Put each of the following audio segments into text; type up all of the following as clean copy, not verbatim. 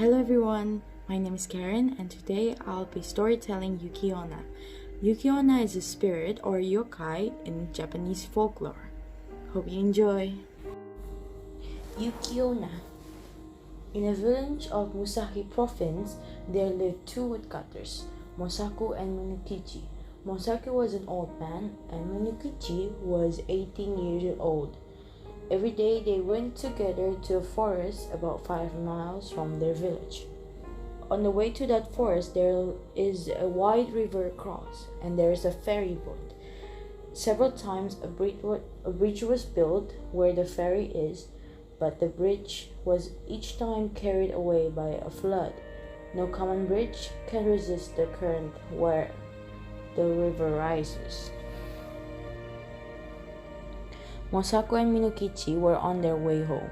Hello everyone, my name is Keren and today I'll be storytelling Yuki-Onna. Yuki-Onna is a spirit or yokai in Japanese folklore. Hope you enjoy. Yuki-Onna. In a village of Musashi province, there lived two woodcutters, Mosaku and Minokichi. Mosaku was an old man and Minokichi was 18 years old. Every day they went together to a forest about 5 miles from their village. On the way to that forest there is a wide river across, and there is a ferry boat. Several times a bridge was built where the ferry is, but the bridge was each time carried away by a flood. No common bridge can resist the current where the river rises. Mosaku and Minokichi were on their way home.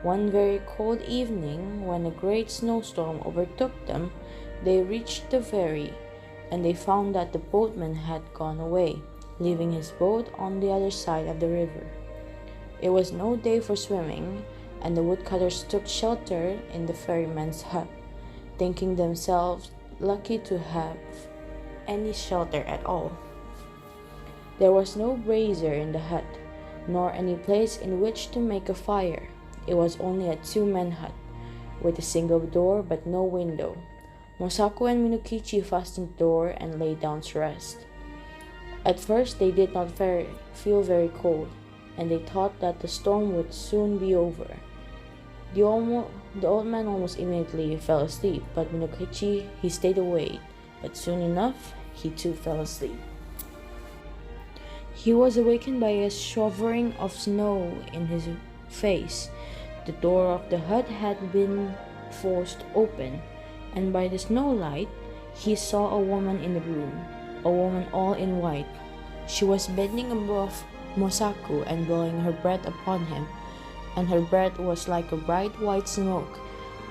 One very cold evening, when a great snowstorm overtook them, they reached the ferry, and they found that the boatman had gone away, leaving his boat on the other side of the river. It was no day for swimming, and the woodcutters took shelter in the ferryman's hut, thinking themselves lucky to have any shelter at all. There was no brazier in the hut, nor any place in which to make a fire. It was only a two-man hut, with a single door but no window. Mosaku and Minokichi fastened the door and lay down to rest. At first they did not feel very cold, and they thought that the storm would soon be over. The old man almost immediately fell asleep, but Minokichi, he stayed awake, but soon enough he too fell asleep. He was awakened by a showering of snow in his face. The door of the hut had been forced open, and by the snow light he saw a woman in the room, a woman all in white. She was bending above Mosaku and blowing her breath upon him, and her breath was like a bright white smoke.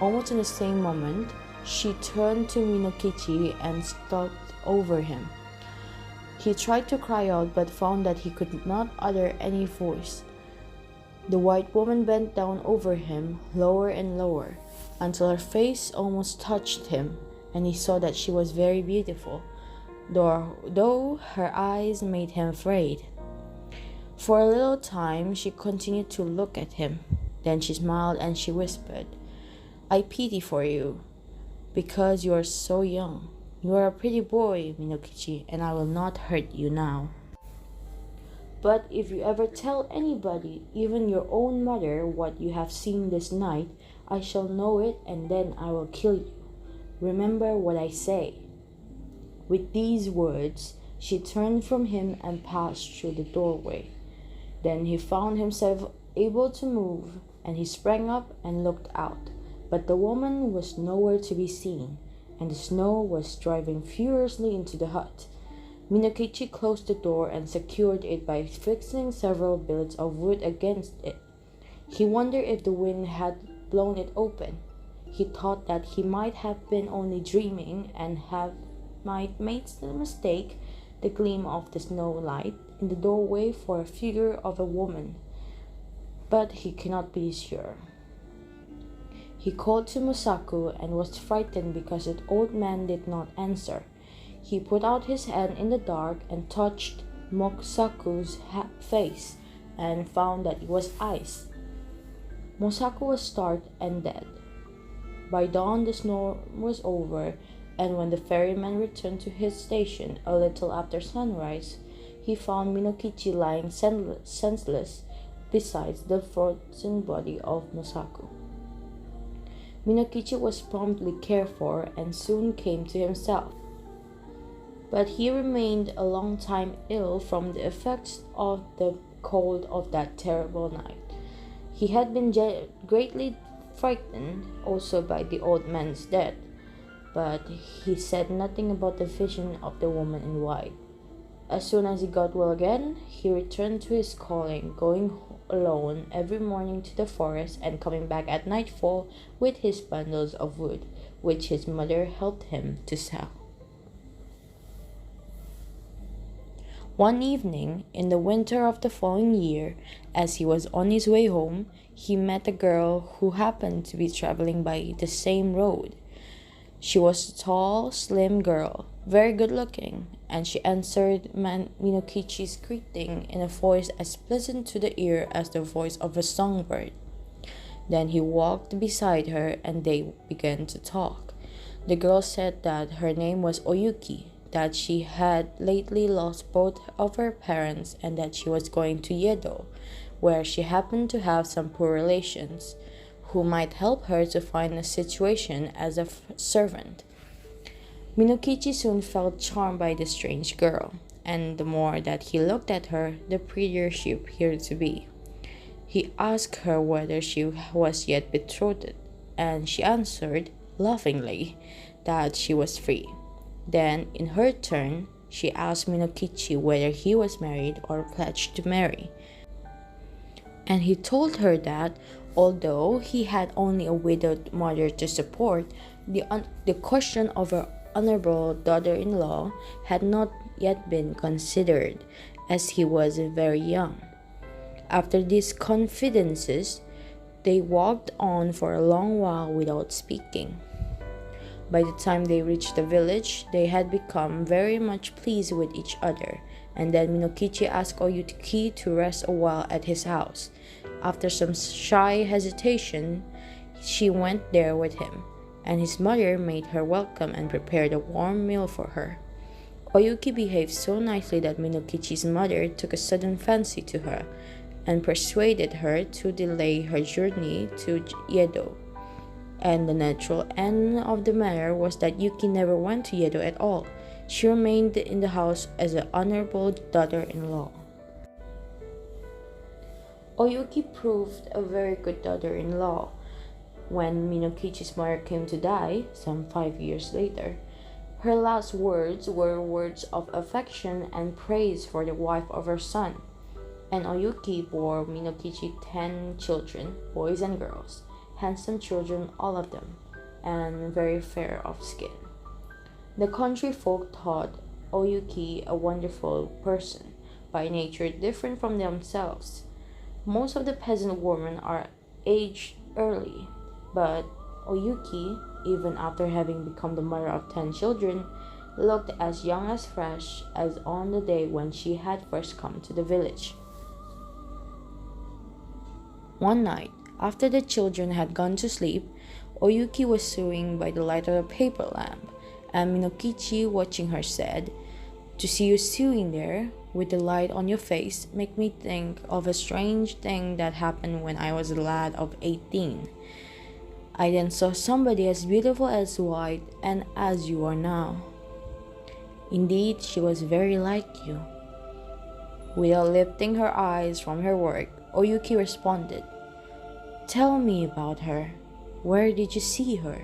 Almost in the same moment, she turned to Minokichi and stooped over him. He tried to cry out but found that he could not utter any voice. The white woman bent down over him, lower and lower, until her face almost touched him, and he saw that she was very beautiful, though her eyes made him afraid. For a little time she continued to look at him. Then she smiled and she whispered, "I pity for you, because you are so young. You are a pretty boy, Minokichi, and I will not hurt you now. But if you ever tell anybody, even your own mother, what you have seen this night, I shall know it, and then I will kill you. Remember what I say." With these words, she turned from him and passed through the doorway. Then he found himself able to move, and he sprang up and looked out, but the woman was nowhere to be seen, and the snow was driving furiously into the hut. Minokichi closed the door and secured it by fixing several billets of wood against it. He wondered if the wind had blown it open. He thought that he might have been only dreaming and might make the mistake the gleam of the snow light in the doorway for a figure of a woman, but he cannot be sure. He called to Mosaku and was frightened because the old man did not answer. He put out his hand in the dark and touched Mosaku's face and found that it was ice. Mosaku was starved and dead. By dawn the storm was over, and when the ferryman returned to his station a little after sunrise, he found Minokichi lying senseless beside the frozen body of Mosaku. Minokichi was promptly cared for and soon came to himself, but he remained a long time ill from the effects of the cold of that terrible night. He had been greatly frightened also by the old man's death, but he said nothing about the vision of the woman in white. As soon as he got well again, he returned to his calling, going alone every morning to the forest and coming back at nightfall with his bundles of wood, which his mother helped him to sell. One evening, in the winter of the following year, as he was on his way home, he met a girl who happened to be traveling by the same road. She was a tall, slim girl, very good looking, and she answered Minokichi's greeting in a voice as pleasant to the ear as the voice of a songbird. Then he walked beside her and they began to talk. The girl said that her name was Oyuki, that she had lately lost both of her parents and that she was going to Yedo, where she happened to have some poor relations, who might help her to find a situation as a servant. Minokichi soon felt charmed by the strange girl, and the more that he looked at her, the prettier she appeared to be. He asked her whether she was yet betrothed, and she answered, laughingly, that she was free. Then, in her turn, she asked Minokichi whether he was married or pledged to marry. And he told her that, although he had only a widowed mother to support, the question of her honorable daughter-in-law had not yet been considered, as he was very young. After these confidences, they walked on for a long while without speaking. By the time they reached the village, they had become very much pleased with each other, and then Minokichi asked Oyuki to rest a while at his house. After some shy hesitation, she went there with him, and his mother made her welcome and prepared a warm meal for her. Oyuki behaved so nicely that Minokichi's mother took a sudden fancy to her, and persuaded her to delay her journey to Yedo. And the natural end of the matter was that Yuki never went to Yedo at all. She remained in the house as an honorable daughter-in-law. Oyuki proved a very good daughter-in-law. When Minokichi's mother came to die, some 5 years later, her last words were words of affection and praise for the wife of her son. And Oyuki bore Minokichi 10 children, boys and girls, handsome children all of them, and very fair of skin. The country folk thought Oyuki a wonderful person, by nature different from themselves. Most of the peasant women are aged early, but Oyuki, even after having become the mother of 10 children, looked as young as fresh as on the day when she had first come to the village. One night, after the children had gone to sleep, Oyuki was sewing by the light of a paper lamp, and Minokichi, watching her, said, "To see you sewing there, with the light on your face, make me think of a strange thing that happened when I was a lad of 18. I then saw somebody as beautiful as white and as you are now. Indeed, she was very like you." Without lifting her eyes from her work, Oyuki responded, "Tell me about her. Where did you see her?"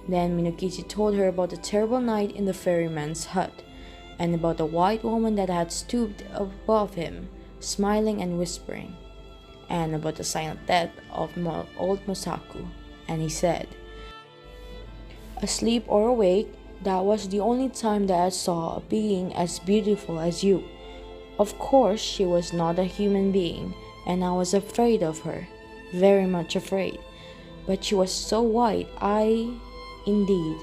Then Minokichi told her about the terrible night in the ferryman's hut, and about the white woman that had stooped above him, smiling and whispering, and about the silent death of old Mosaku. And he said, "Asleep or awake, that was the only time that I saw a being as beautiful as you. Of course, she was not a human being, and I was afraid of her, very much afraid. But she was so white, indeed,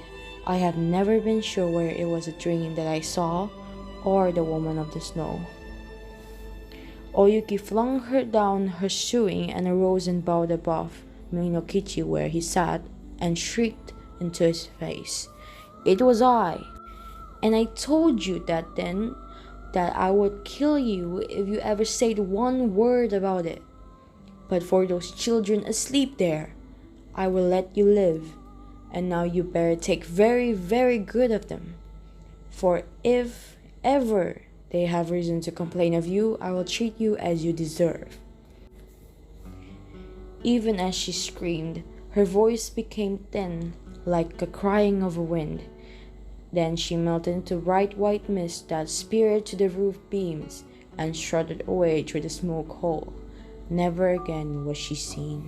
I have never been sure whether it was a dream that I saw, or the woman of the snow." Oyuki flung her down her sewing and arose and bowed above Minokichi where he sat, and shrieked into his face, "It was I! And I told you that then, that I would kill you if you ever said one word about it. But for those children asleep there, I will let you live, and now you better take very, very good of them. For if ever they have reason to complain of you, I will treat you as you deserve." Even as she screamed, her voice became thin, like the crying of a wind. Then she melted into bright white mist that speared to the roof beams and shuddered away through the smoke hole. Never again was she seen.